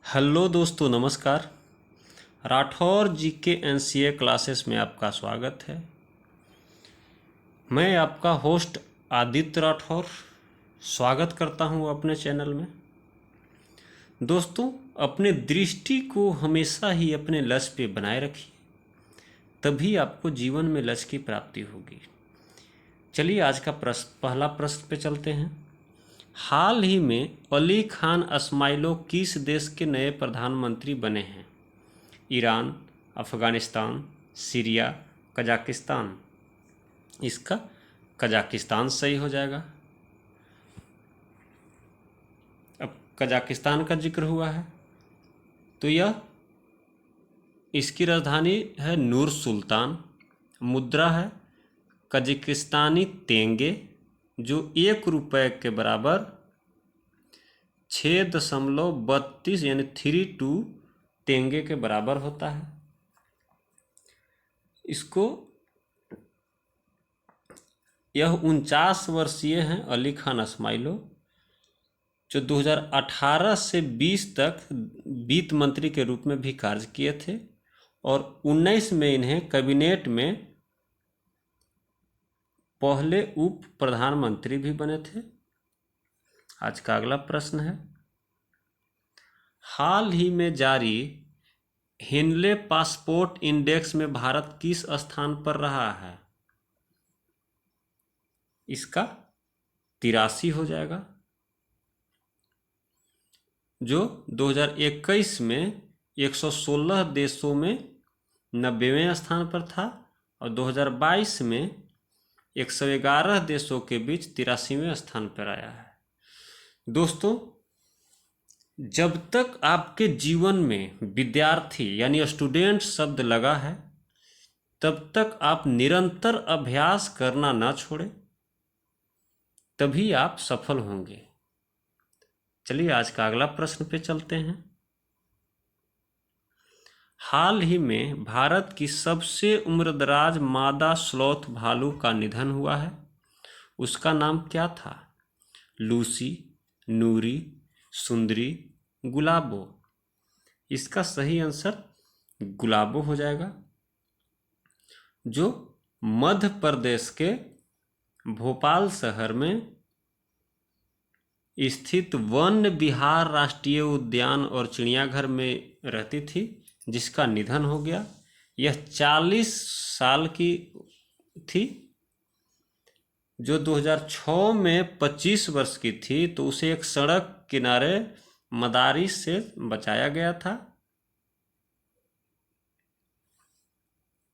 Hello दोस्तों, नमस्कार। राठौर जी के एनसीए क्लासेस में आपका स्वागत है। मैं आपका होस्ट आदित्य राठौर स्वागत करता हूं अपने चैनल में। दोस्तों, अपने दृष्टि को हमेशा ही अपने लक्ष्य पे बनाए रखिए, तभी आपको जीवन में लक्ष्य की प्राप्ति होगी। चलिए आज का पहला प्रश्न पे चलते हैं। हाल ही में अली खान अस्माइलो किस देश के नए प्रधानमंत्री बने हैं? Iran, Afghanistan, Syria, Kazakhstan. इसका कजाकिस्तान सही हो जाएगा। अब कजाकिस्तान का जिक्र हुआ है तो यह इसकी राजधानी है नूर सुल्तान। मुद्रा है कजाकिस्तानी तेंगे, जो 1 रुपये के बराबर 6.32 यानी 32 तेंगे के बराबर होता है। इसको यह 49 वर्षीय हैं अली खान अस्माइलो, जो 2018 से 20 तक वित्त मंत्री के रूप में भी कार्य किए थे और 19 में इन्हें कैबिनेट में पहले उप प्रधानमंत्री भी बने थे। आज का अगला प्रश्न है, हाल ही में जारी हेनले पासपोर्ट इंडेक्स में भारत किस स्थान पर रहा है? इसका 83 हो जाएगा, जो 2021 में 116 देशों में 90वें स्थान पर था और 2022 में 111 देशों के बीच 83वें स्थान पर आया है। दोस्तों, जब तक आपके जीवन में विद्यार्थी यानी स्टूडेंट शब्द लगा है, तब तक आप निरंतर अभ्यास करना ना छोड़ें, तभी आप सफल होंगे। चलिए आज का अगला प्रश्न पे चलते हैं। हाल ही में भारत की सबसे उम्रदराज मादा स्लॉथ भालू का निधन हुआ है। उसका नाम क्या था? लूसी, नूरी, सुंदरी, गुलाबो। इसका सही आंसर गुलाबो हो जाएगा, जो मध्य प्रदेश के भोपाल शहर में स्थित वन विहार राष्ट्रीय उद्यान और चिड़ियाघर में रहती थी, जिसका निधन हो गया। यह 40 साल की थी। जो 2006 में 25 वर्ष की थी, तो उसे एक सड़क किनारे मदारी से बचाया गया था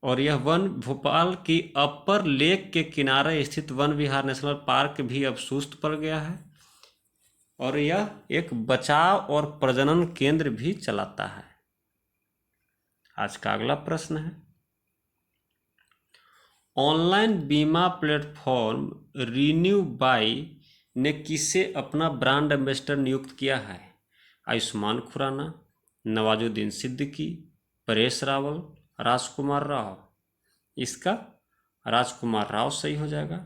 और यह वन भोपाल की अपर लेक के किनारे स्थित वन विहार नेशनल पार्क भी अब सुस्त पड़ गया है और यह एक बचाव और प्रजनन केंद्र भी चलाता है। आज का अगला प्रश्न है, ऑनलाइन बीमा प्लेटफॉर्म रिन्यू बाई ने किसे अपना ब्रांड एम्बेसडर नियुक्त किया है? आयुष्मान खुराना, नवाजुद्दीन सिद्दीकी, परेश रावल, राजकुमार राव। इसका राजकुमार राव सही हो जाएगा।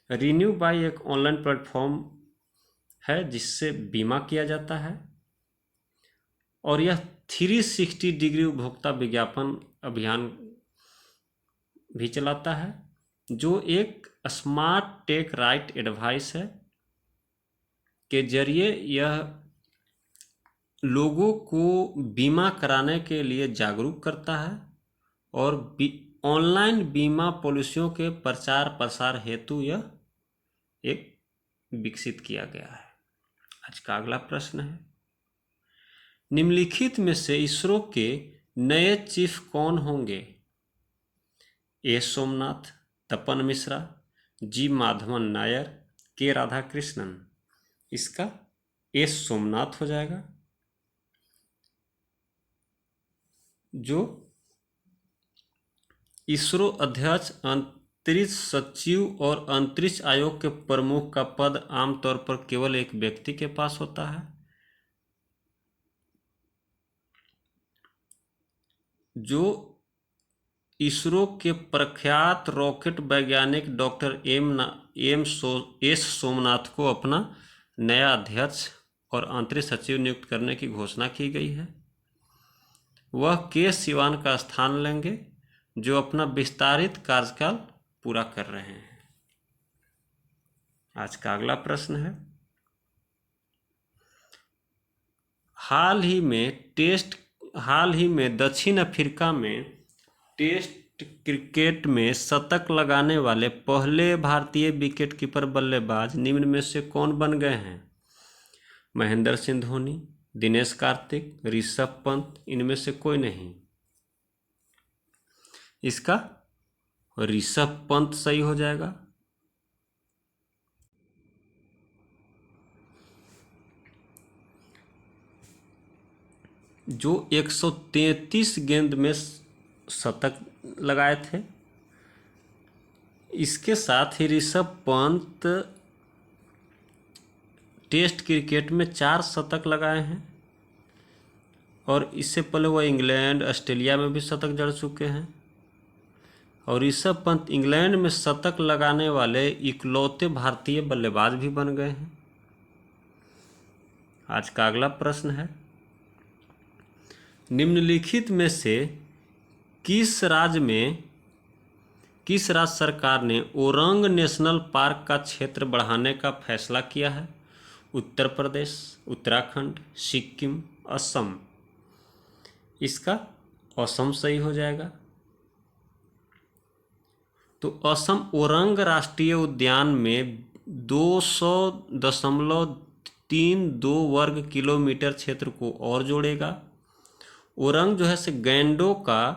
रिन्यू बाई एक ऑनलाइन प्लेटफॉर्म है जिससे बीमा किया जाता है और यह 360 डिग्री उपभोक्ता विज्ञापन अभियान भी चलाता है, जो एक स्मार्ट टेक राइट एडवाइस है के जरिए यह लोगों को बीमा कराने के लिए जागरूक करता है और ऑनलाइन बीमा पॉलिसियों के प्रचार प्रसार हेतु यह एक विकसित किया गया है। आज का अगला प्रश्न है, निम्नलिखित में से इसरो के नए चीफ कौन होंगे? ए सोमनाथ, तपन मिश्रा, जी माधवन नायर, के राधाकृष्णन। इसका एस सोमनाथ हो जाएगा, जो इसरो अध्यक्ष, अंतरिक्ष सचिव और अंतरिक्ष आयोग के प्रमुख का पद आमतौर पर केवल एक व्यक्ति के पास होता है। जो इसरो के प्रख्यात रॉकेट वैज्ञानिक डॉक्टर एस सोमनाथ को अपना नया अध्यक्ष और अंतरिम सचिव नियुक्त करने की घोषणा की गई है। वह के सिवान का स्थान लेंगे, जो अपना विस्तारित कार्यकाल पूरा कर रहे हैं। आज का अगला प्रश्न है, हाल ही में दक्षिण अफ्रीका में टेस्ट क्रिकेट में शतक लगाने वाले पहले भारतीय विकेटकीपर बल्लेबाज निम्न में से कौन बन गए हैं? महेंद्र सिंह धोनी, दिनेश कार्तिक, ऋषभ पंत, इनमें से कोई नहीं। इसका ऋषभ पंत सही हो जाएगा। जो 133 गेंद में शतक लगाए थे। इसके साथ ही ऋषभ पंत टेस्ट क्रिकेट में 4 शतक लगाए हैं और इससे पहले वह इंग्लैंड, ऑस्ट्रेलिया में भी शतक जड़ चुके हैं। और ऋषभ पंत इंग्लैंड में शतक लगाने वाले इकलौते भारतीय बल्लेबाज भी बन गए हैं। आज का अगला प्रश्न है, निम्नलिखित में से किस राज्य सरकार ने ओरंग नेशनल पार्क का क्षेत्र बढ़ाने का फैसला किया है? उत्तर प्रदेश, उत्तराखंड, सिक्किम, असम। इसका असम सही हो जाएगा। तो असम ओरंग राष्ट्रीय उद्यान में 200.32 वर्ग किलोमीटर क्षेत्र को और जोड़ेगा। ओरंग जो है से गैंडों का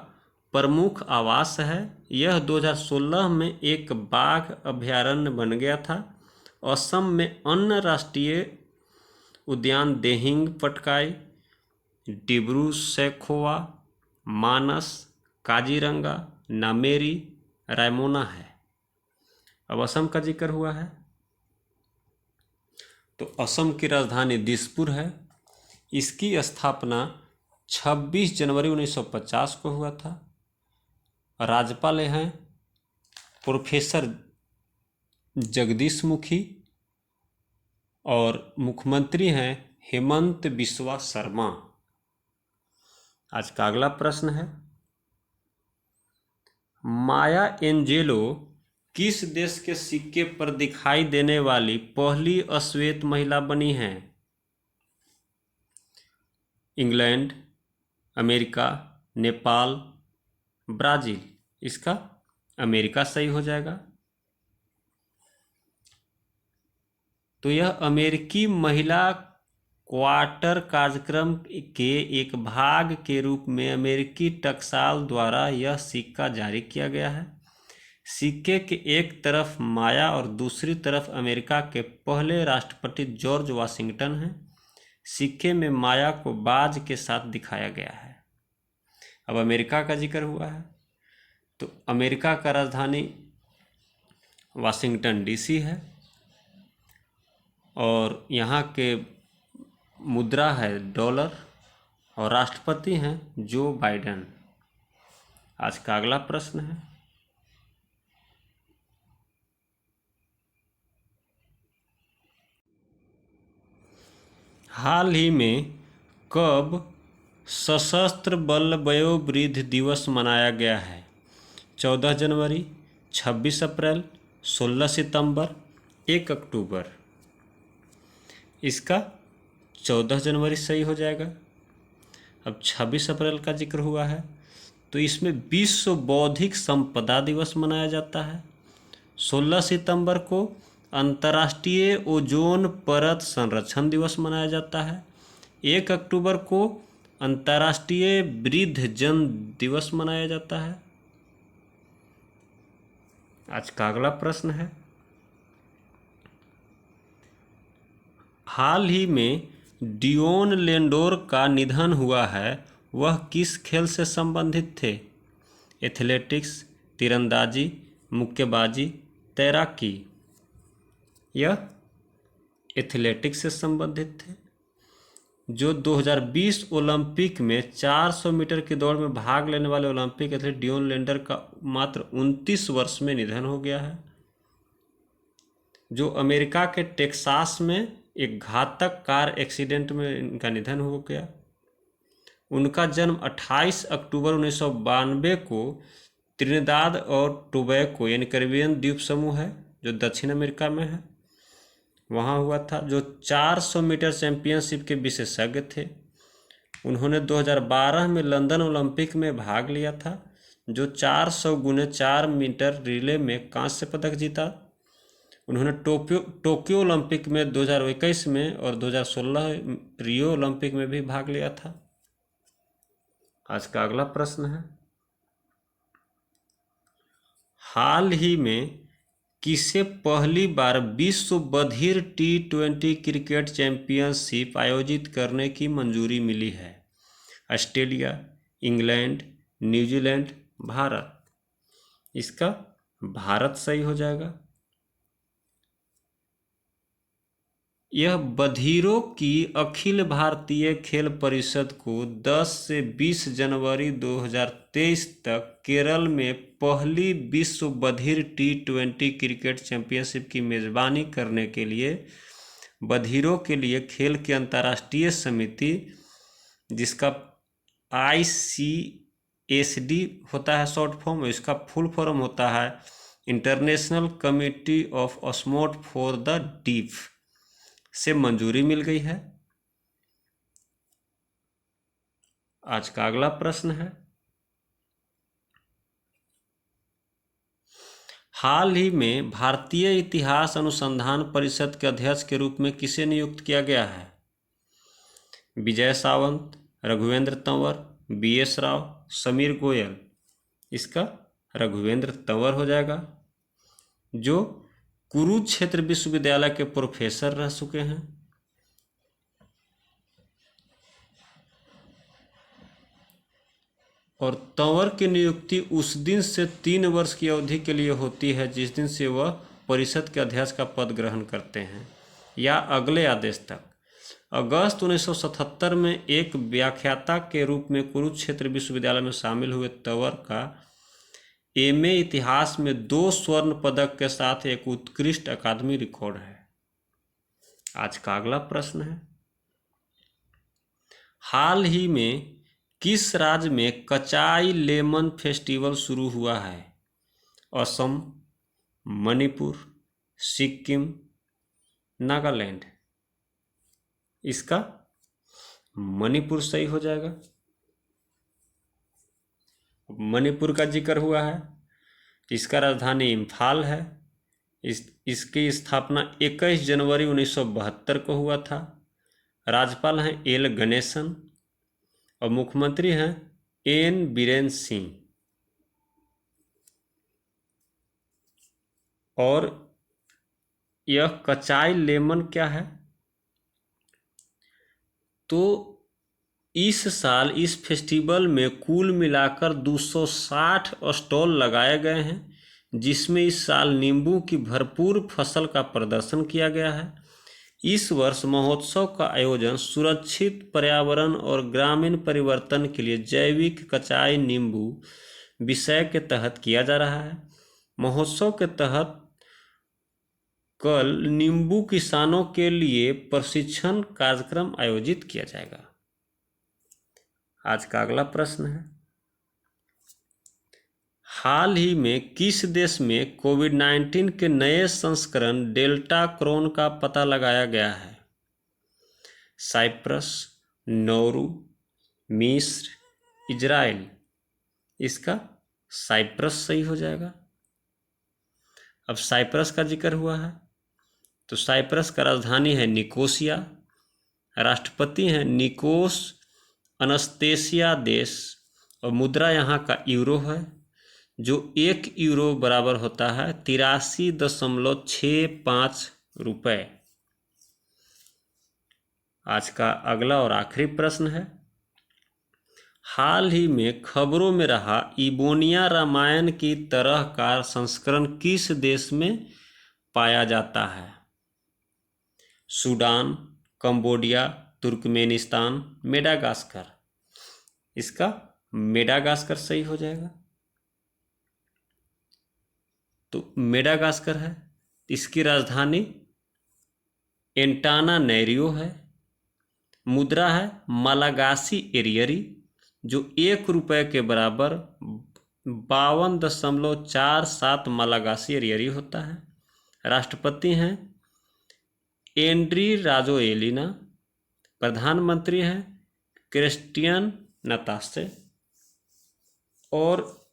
प्रमुख आवास है। यह 2016 में एक बाघ अभयारण्य बन गया था। असम में अन्य राष्ट्रीय उद्यान दिहिंग पटकाई, डिब्रू सैखोवा, मानस, काजीरंगा, नामेरी, रायमोना है। अब असम का जिक्र हुआ है तो असम की राजधानी दिसपुर है। इसकी स्थापना 26 जनवरी 1950 को हुआ था। राज्यपाल हैं प्रोफेसर जगदीश मुखी और मुख्यमंत्री हैं हेमंत बिस्वा शर्मा। आज का अगला प्रश्न है, माया एंजेलो किस देश के सिक्के पर दिखाई देने वाली पहली अश्वेत महिला बनी हैं? England, America, Nepal, Brazil. इसका अमेरिका सही हो जाएगा। तो यह अमेरिकी महिला क्वार्टर कार्यक्रम के एक भाग के रूप में अमेरिकी टकसाल द्वारा यह सिक्का जारी किया गया है। सिक्के के एक तरफ माया और दूसरी तरफ अमेरिका के पहले राष्ट्रपति जॉर्ज वाशिंगटन हैं। सिक्के में माया को बाज के साथ दिखाया गया है। अब अमेरिका का जिक्र हुआ है तो अमेरिका का राजधानी वाशिंगटन डीसी है और यहाँ के मुद्रा है डॉलर और राष्ट्रपति हैं जो बाइडेन। आज का अगला प्रश्न है, हाल ही में कब सशस्त्र बल वयोवृद्ध दिवस मनाया गया है? 14 जनवरी, 26 अप्रैल, 16 सितंबर, 1 अक्टूबर। इसका 14 जनवरी सही हो जाएगा। अब 26 अप्रैल का जिक्र हुआ है तो इसमें विश्व बौद्धिक संपदा दिवस मनाया जाता है। 16 सितंबर को अंतर्राष्ट्रीय ओजोन परत संरक्षण दिवस मनाया जाता है। 1 अक्टूबर को अंतर्राष्ट्रीय वृद्धजन दिवस मनाया जाता है। आज का अगला प्रश्न है, हाल ही में डियोन लेंडोर का निधन हुआ है, वह किस खेल से संबंधित थे? एथलेटिक्स, तीरंदाजी, मुक्केबाजी, तैराकी। यह एथलेटिक्स से संबंधित थे। जो 2020 ओलंपिक में 400 मीटर की दौड़ में भाग लेने वाले ओलंपिक एथलीट डियोन लेंडर का मात्र 29 वर्ष में निधन हो गया है। जो अमेरिका के टेक्सास में एक घातक कार एक्सीडेंट में इनका निधन हो गया। उनका जन्म 28 अक्टूबर 1992 को त्रिनिदाद और टोबैको यानी कैरिबियन द्वीप समूह है जो दक्षिण अमेरिका में है, वहाँ हुआ था। जो 400 मीटर चैंपियनशिप के विशेषज्ञ थे। उन्होंने 2012 में लंदन ओलंपिक में भाग लिया था, जो 400 गुने 4 मीटर रिले में कांस्य पदक जीता। उन्होंने टोक्यो ओलंपिक में 2021 में और 2016 रियो ओलंपिक में भी भाग लिया था। आज का अगला प्रश्न है, हाल ही में किसे पहली बार विश्व बधिर T20 क्रिकेट चैंपियनशिप आयोजित करने की मंजूरी मिली है? Australia, England, New Zealand, Bharat. इसका भारत सही हो जाएगा। यह बधिरों की अखिल भारतीय खेल परिषद को 10 से 20 जनवरी 2023 तक केरल में पहली विश्व बधिर T20 क्रिकेट चैंपियनशिप की मेजबानी करने के लिए बधिरों के लिए खेल की अंतर्राष्ट्रीय समिति, जिसका ICSD होता है शॉर्ट फॉर्म, इसका फुल फॉर्म होता है international committee of sport for the deaf, से मंजूरी मिल गई है। आज का अगला प्रश्न है, हाल ही में भारतीय इतिहास अनुसंधान परिषद के अध्यक्ष के रूप में किसे नियुक्त किया गया है? विजय सावंत, रघुवेंद्र तंवर, BS राव, समीर गोयल। इसका रघुवेंद्र तंवर हो जाएगा, जो कुरुक्षेत्र विश्वविद्यालय के प्रोफेसर रह चुके हैं। और तंवर की नियुक्ति उस दिन से 3 वर्ष की अवधि के लिए होती है जिस दिन से वह परिषद के अध्यक्ष का पद ग्रहण करते हैं, या अगले आदेश तक। अगस्त 1977 में एक व्याख्याता के रूप में कुरुक्षेत्र विश्वविद्यालय में शामिल हुए तंवर का MA इतिहास में 2 स्वर्ण पदक के साथ एक उत्कृष्ट अकादमी रिकॉर्ड है। आज का अगला प्रश्न है, हाल ही में किस राज्य में कचाई लेमन फेस्टिवल शुरू हुआ है? असम, मणिपुर, सिक्किम, नागालैंड। इसका मणिपुर सही हो जाएगा। मणिपुर का जिक्र हुआ है, इसका राजधानी इम्फाल है। इसकी स्थापना 21 जनवरी 1972 को हुआ था। राज्यपाल हैं L गणेशन और मुख्यमंत्री हैं N बीरेन सिंह। और यह कचाई लेमन क्या है? तो इस साल इस फेस्टिवल में कुल मिलाकर 260 स्टॉल लगाए गए हैं, जिसमें इस साल नींबू की भरपूर फसल का प्रदर्शन किया गया है। इस वर्ष महोत्सव का आयोजन सुरक्षित पर्यावरण और ग्रामीण परिवर्तन के लिए जैविक कचाई नींबू विषय के तहत किया जा रहा है। महोत्सव के तहत कल नींबू किसानों के लिए प्रशिक्षण कार्यक्रम आयोजित किया जाएगा। आज का अगला प्रश्न है, हाल ही में किस देश में कोविड-19 के नए संस्करण डेल्टा क्रोन का पता लगाया गया है? साइप्रस, नौरू, मिस्र, इजराइल। इसका साइप्रस सही हो जाएगा। अब साइप्रस का जिक्र हुआ है, तो साइप्रस का राजधानी है निकोसिया, राष्ट्रपति हैं निकोस अनस्तेसिया देश, और मुद्रा यहाँ का यूरो है, जो 1 यूरो बराबर होता है 83.65 रुपये। आज का अगला और आखिरी प्रश्न है, हाल ही में खबरों में रहा इबोनिया रामायण की तरह का संस्करण किस देश में पाया जाता है? Sudan, Cambodia, Turkmenistan, Madagascar. इसका मेडागास्कर सही हो जाएगा। तो मेडागास्कर है, इसकी राजधानी एंटाना नैरियो है। मुद्रा है मलागासी एरियरी, जो 1 रुपये के बराबर 52.47 मलागासी एरियरी होता है। राष्ट्रपति हैं एंड्री राजोएलिना। प्रधानमंत्री हैं क्रिस्टियन नतासे। और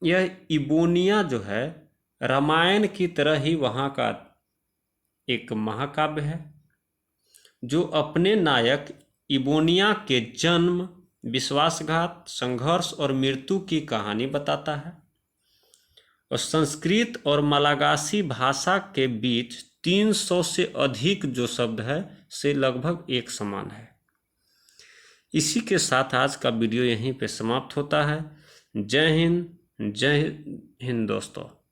यह इबोनिया जो है रामायण की तरह ही वहाँ का एक महाकाव्य है, जो अपने नायक इबोनिया के जन्म, विश्वासघात, संघर्ष और मृत्यु की कहानी बताता है। और संस्कृत और मलागासी भाषा के बीच 300 से अधिक जो शब्द है से लगभग एक समान है। इसी के साथ आज का वीडियो यहीं पे समाप्त होता है। जय हिंद, जय हिंद दोस्तों।